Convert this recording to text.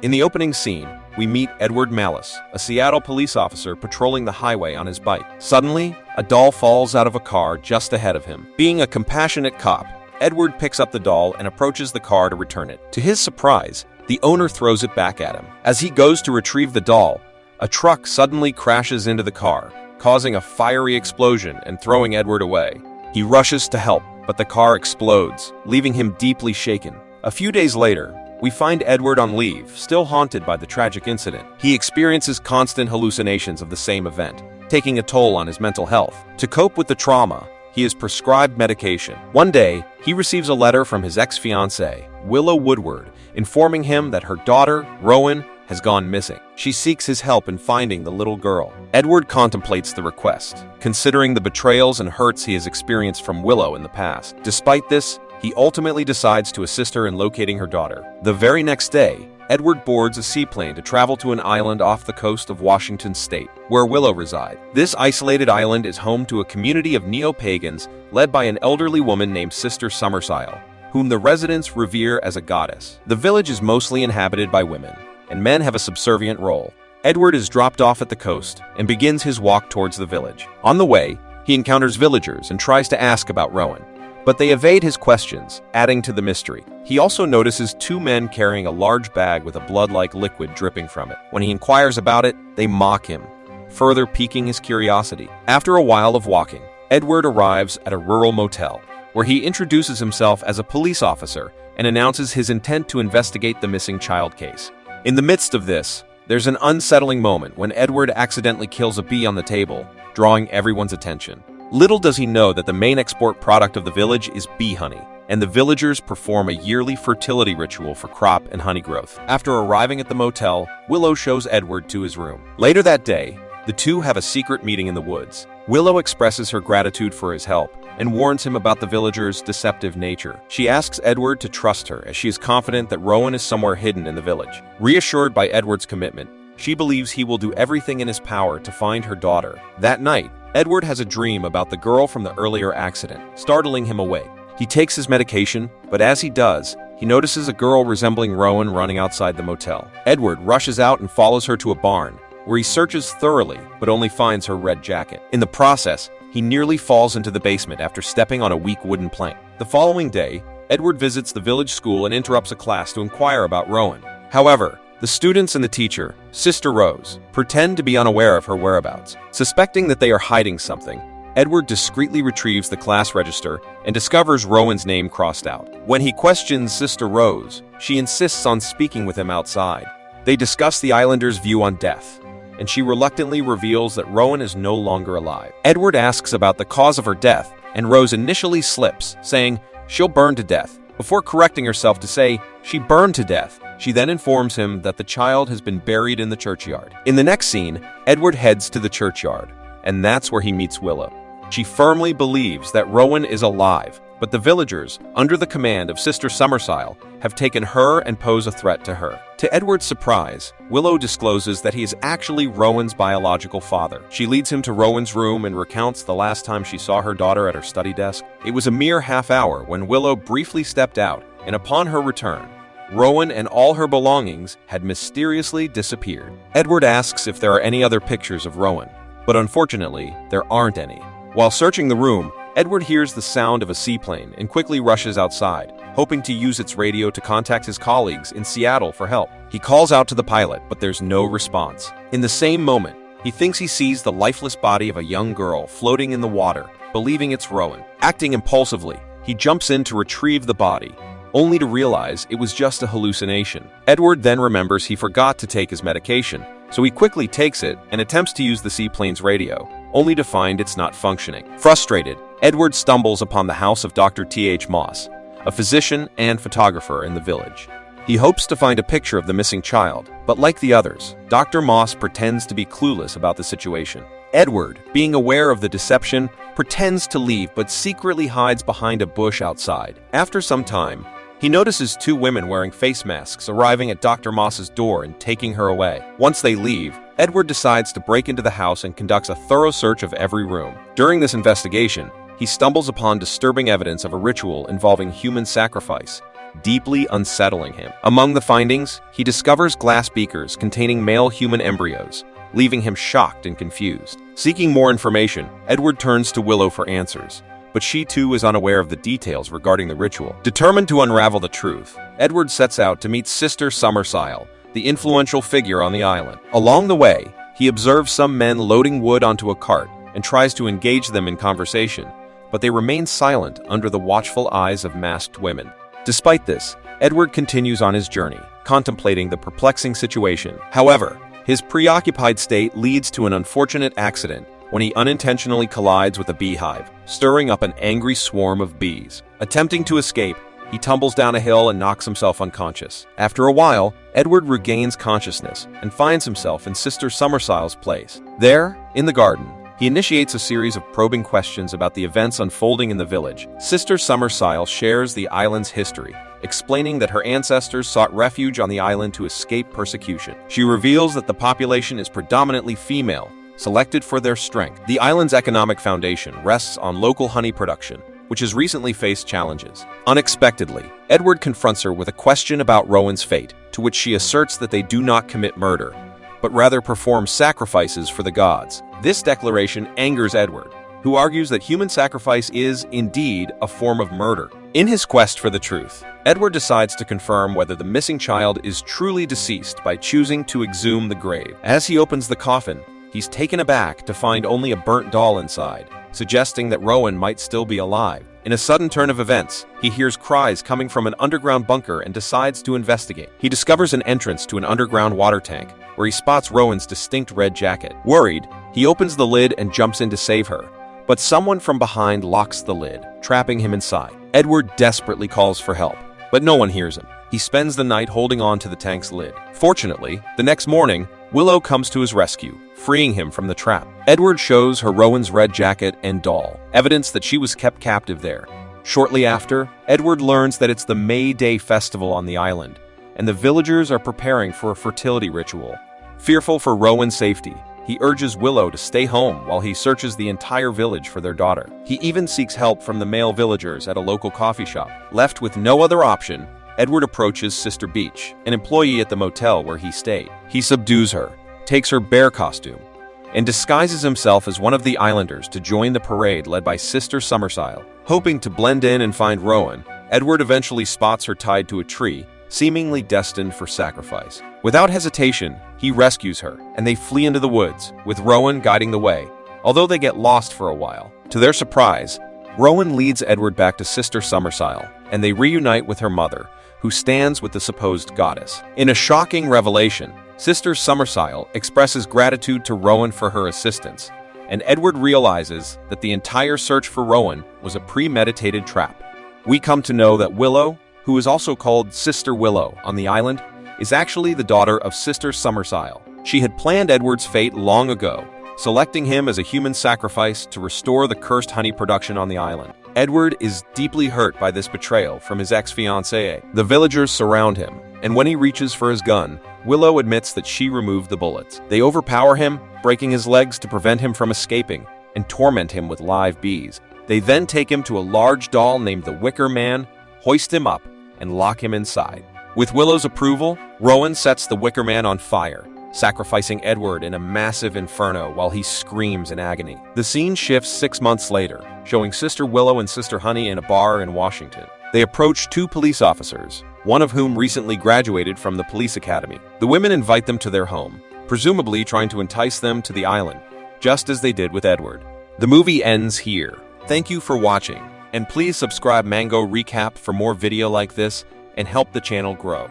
In the opening scene, we meet Edward Malice, a Seattle police officer patrolling the highway on his bike. Suddenly, a doll falls out of a car just ahead of him. Being a compassionate cop, Edward picks up the doll and approaches the car to return it. To his surprise, the owner throws it back at him. As he goes to retrieve the doll, a truck suddenly crashes into the car, causing a fiery explosion and throwing Edward away. He rushes to help, but the car explodes, leaving him deeply shaken. A few days later, we find Edward on leave, still haunted by the tragic incident. He experiences constant hallucinations of the same event, taking a toll on his mental health. To cope with the trauma, he is prescribed medication. One day, he receives a letter from his ex-fiancée, Willow Woodward, informing him that her daughter, Rowan, has gone missing. She seeks his help in finding the little girl. Edward contemplates the request, considering the betrayals and hurts he has experienced from Willow in the past. Despite this, he ultimately decides to assist her in locating her daughter. The very next day, Edward boards a seaplane to travel to an island off the coast of Washington State, where Willow resides. This isolated island is home to a community of neo-pagans led by an elderly woman named Sister Summersile, whom the residents revere as a goddess. The village is mostly inhabited by women, and men have a subservient role. Edward is dropped off at the coast and begins his walk towards the village. On the way, he encounters villagers and tries to ask about Rowan, but they evade his questions, adding to the mystery. He also notices two men carrying a large bag with a blood-like liquid dripping from it. When he inquires about it, they mock him, further piquing his curiosity. After a while of walking, Edward arrives at a rural motel, where he introduces himself as a police officer and announces his intent to investigate the missing child case. In the midst of this, there's an unsettling moment when Edward accidentally kills a bee on the table, drawing everyone's attention. Little does he know that the main export product of the village is bee honey, and the villagers perform a yearly fertility ritual for crop and honey growth. After arriving at the motel, Willow shows Edward to his room. Later that day, the two have a secret meeting in the woods. Willow expresses her gratitude for his help and warns him about the villagers' deceptive nature. She asks Edward to trust her, as she is confident that Rowan is somewhere hidden in the village. Reassured by Edward's commitment, she believes he will do everything in his power to find her daughter. That night, Edward has a dream about the girl from the earlier accident, startling him awake. He takes his medication, but as he does, he notices a girl resembling Rowan running outside the motel. Edward rushes out and follows her to a barn, where he searches thoroughly, but only finds her red jacket. In the process, he nearly falls into the basement after stepping on a weak wooden plank. The following day, Edward visits the village school and interrupts a class to inquire about Rowan. However, the students and the teacher, Sister Rose, pretend to be unaware of her whereabouts. Suspecting that they are hiding something, Edward discreetly retrieves the class register and discovers Rowan's name crossed out. When he questions Sister Rose, she insists on speaking with him outside. They discuss the islanders' view on death, and she reluctantly reveals that Rowan is no longer alive. Edward asks about the cause of her death, and Rose initially slips, saying she'll burn to death, before correcting herself to say she burned to death. She then informs him that the child has been buried in the churchyard. In the next scene, Edward heads to the churchyard, and that's where he meets Willow. She firmly believes that Rowan is alive, but the villagers, under the command of Sister Summersile, have taken her and pose a threat to her. To Edward's surprise, Willow discloses that he is actually Rowan's biological father. She leads him to Rowan's room and recounts the last time she saw her daughter at her study desk. It was a mere half hour when Willow briefly stepped out, and upon her return, Rowan and all her belongings had mysteriously disappeared. Edward asks if there are any other pictures of Rowan, but unfortunately, there aren't any. While searching the room, Edward hears the sound of a seaplane and quickly rushes outside, hoping to use its radio to contact his colleagues in Seattle for help. He calls out to the pilot, but there's no response. In the same moment, he thinks he sees the lifeless body of a young girl floating in the water, believing it's Rowan. Acting impulsively, he jumps in to retrieve the body, only to realize it was just a hallucination. Edward then remembers he forgot to take his medication, so he quickly takes it and attempts to use the seaplane's radio, only to find it's not functioning. Frustrated, Edward stumbles upon the house of Dr. T.H. Moss, a physician and photographer in the village. He hopes to find a picture of the missing child, but like the others, Dr. Moss pretends to be clueless about the situation. Edward, being aware of the deception, pretends to leave but secretly hides behind a bush outside. After some time, he notices two women wearing face masks arriving at Dr. Moss's door and taking her away. Once they leave, Edward decides to break into the house and conducts a thorough search of every room. During this investigation, he stumbles upon disturbing evidence of a ritual involving human sacrifice, deeply unsettling him. Among the findings, he discovers glass beakers containing male human embryos, leaving him shocked and confused. Seeking more information, Edward turns to Willow for answers, but she too is unaware of the details regarding the ritual. Determined to unravel the truth, Edward sets out to meet Sister Summersile, the influential figure on the island. Along the way, he observes some men loading wood onto a cart and tries to engage them in conversation, but they remain silent under the watchful eyes of masked women. Despite this, Edward continues on his journey, contemplating the perplexing situation. However, his preoccupied state leads to an unfortunate accident when he unintentionally collides with a beehive, stirring up an angry swarm of bees. Attempting to escape, he tumbles down a hill and knocks himself unconscious. After a while, Edward regains consciousness and finds himself in Sister Summersile's place. There, in the garden, he initiates a series of probing questions about the events unfolding in the village. Sister Summersile shares the island's history, explaining that her ancestors sought refuge on the island to escape persecution. She reveals that the population is predominantly female, selected for their strength. The island's economic foundation rests on local honey production, which has recently faced challenges. Unexpectedly, Edward confronts her with a question about Rowan's fate, to which she asserts that they do not commit murder, but rather perform sacrifices for the gods. This declaration angers Edward, who argues that human sacrifice is, indeed, a form of murder. In his quest for the truth, Edward decides to confirm whether the missing child is truly deceased by choosing to exhume the grave. As he opens the coffin, he's taken aback to find only a burnt doll inside, suggesting that Rowan might still be alive. In a sudden turn of events, he hears cries coming from an underground bunker and decides to investigate. He discovers an entrance to an underground water tank, where he spots Rowan's distinct red jacket. Worried, he opens the lid and jumps in to save her, but someone from behind locks the lid, trapping him inside. Edward desperately calls for help, but no one hears him. He spends the night holding on to the tank's lid. Fortunately, the next morning, Willow comes to his rescue, freeing him from the trap. Edward shows her Rowan's red jacket and doll, evidence that she was kept captive there. Shortly after, Edward learns that it's the May Day festival on the island, and the villagers are preparing for a fertility ritual. Fearful for Rowan's safety, he urges Willow to stay home while he searches the entire village for their daughter. He even seeks help from the male villagers at a local coffee shop. Left with no other option, Edward approaches Sister Beach, an employee at the motel where he stayed. He subdues her, takes her bear costume, and disguises himself as one of the islanders to join the parade led by Sister Summersile. Hoping to blend in and find Rowan, Edward eventually spots her tied to a tree, seemingly destined for sacrifice. Without hesitation, he rescues her, and they flee into the woods, with Rowan guiding the way, although they get lost for a while. To their surprise, Rowan leads Edward back to Sister Summersile, and they reunite with her mother, who stands with the supposed goddess. In a shocking revelation, Sister Summersile expresses gratitude to Rowan for her assistance, and Edward realizes that the entire search for Rowan was a premeditated trap. We come to know that Willow, who is also called Sister Willow on the island, is actually the daughter of Sister Summersile. She had planned Edward's fate long ago, selecting him as a human sacrifice to restore the cursed honey production on the island. Edward is deeply hurt by this betrayal from his ex-fiancée. The villagers surround him, and when he reaches for his gun, Willow admits that she removed the bullets. They overpower him, breaking his legs to prevent him from escaping, and torment him with live bees. They then take him to a large doll named the Wicker Man, hoist him up, and lock him inside. With Willow's approval, Rowan sets the Wicker Man on fire, sacrificing Edward in a massive inferno while he screams in agony. The scene shifts 6 months later, showing Sister Willow and Sister Honey in a bar in Washington. They approach 2 police officers, one of whom recently graduated from the police academy. The women invite them to their home, presumably trying to entice them to the island, just as they did with Edward. The movie ends here. Thank you for watching, and please subscribe Mango Recap for more video like this and help the channel grow.